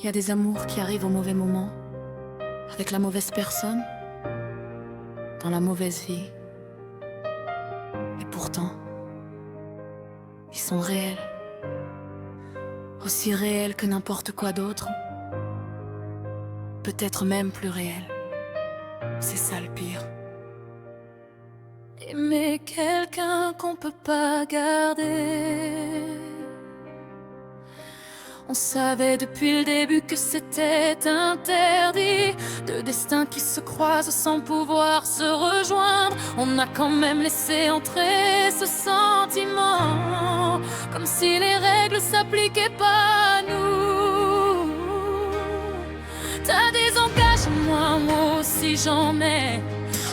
y a des amours qui arrivent au mauvais moment, avec la mauvaise personne, dans la mauvaise vie. Et pourtant, ils sont réels. Aussi réels que n'importe quoi d'autre. Peut-être même plus réels. C'est ça le pire. Aimer quelqu'un qu'on peut pas garder. On savait depuis le début que c'était interdit. Deux destins qui se croisent sans pouvoir se rejoindre. On a quand même laissé entrer ce sentiment, comme si les règles s'appliquaient pas à nous. T'as des engagements, moi aussi j'en ai.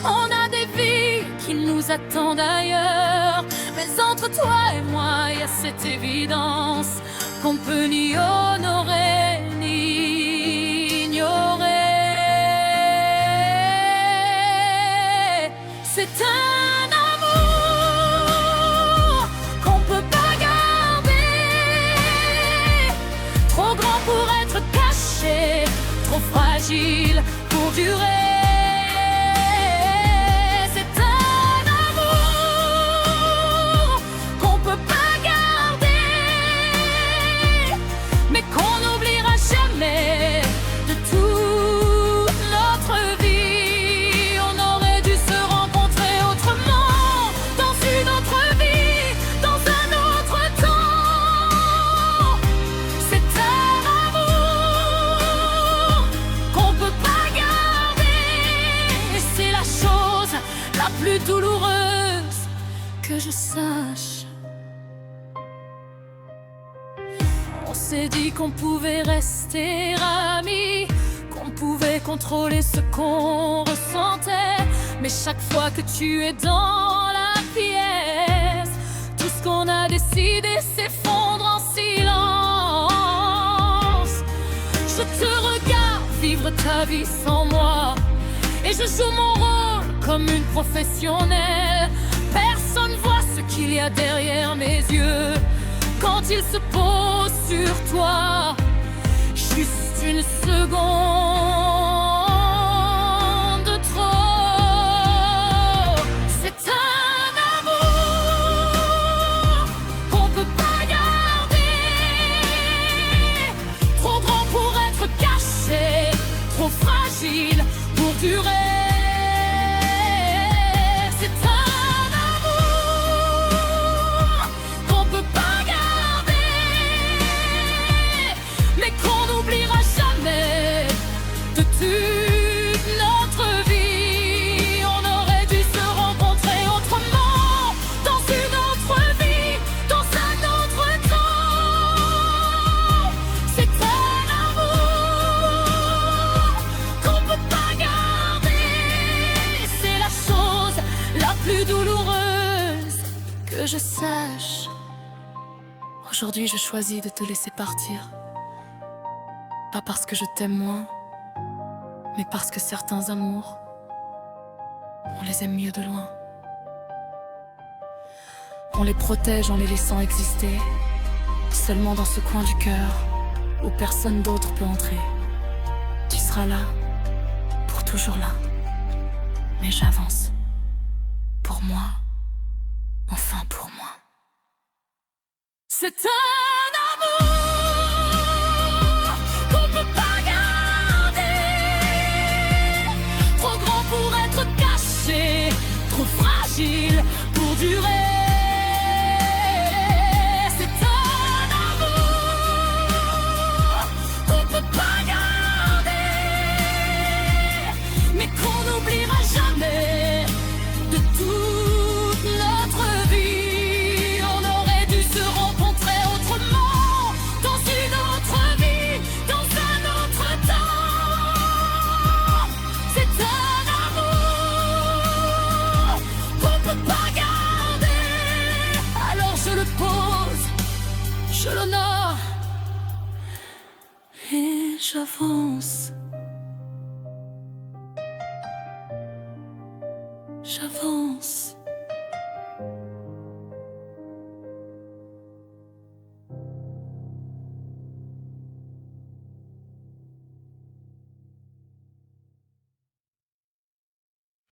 On a des vies qui nous attendent ailleurs. Mais entre toi et moi, y a cette évidence qu'on peut ni honorer ni ignorer. C'est un amour qu'on peut pas garder, trop grand pour être caché, trop fragile pour durer. Plus douloureuse que je sache. On s'est dit qu'on pouvait rester amis, qu'on pouvait contrôler ce qu'on ressentait. Mais chaque fois que tu es dans la pièce, tout ce qu'on a décidé s'effondre en silence. Je te regarde vivre ta vie sans moi, et je joue mon rôle comme une professionnelle. Personne voit ce qu'il y a derrière mes yeux quand il se pose sur toi. Juste une seconde de trop. C'est un amour qu'on peut pas garder, trop grand pour être caché, trop fragile pour durer. Que je sache, aujourd'hui je choisis de te laisser partir. Pas parce que je t'aime moins, mais parce que certains amours, on les aime mieux de loin. On les protège en les laissant exister, seulement dans ce coin du cœur où personne d'autre peut entrer. Tu seras là, pour toujours là, mais j'avance, pour moi. Enfin pour moi. C'est un amour qu'on peut pas garder, trop grand pour être caché, trop fragile pour durer. C'est un amour qu'on peut pas garder, mais qu'on n'oubliera jamais de tout. Je l'honore et j'avance. J'avance.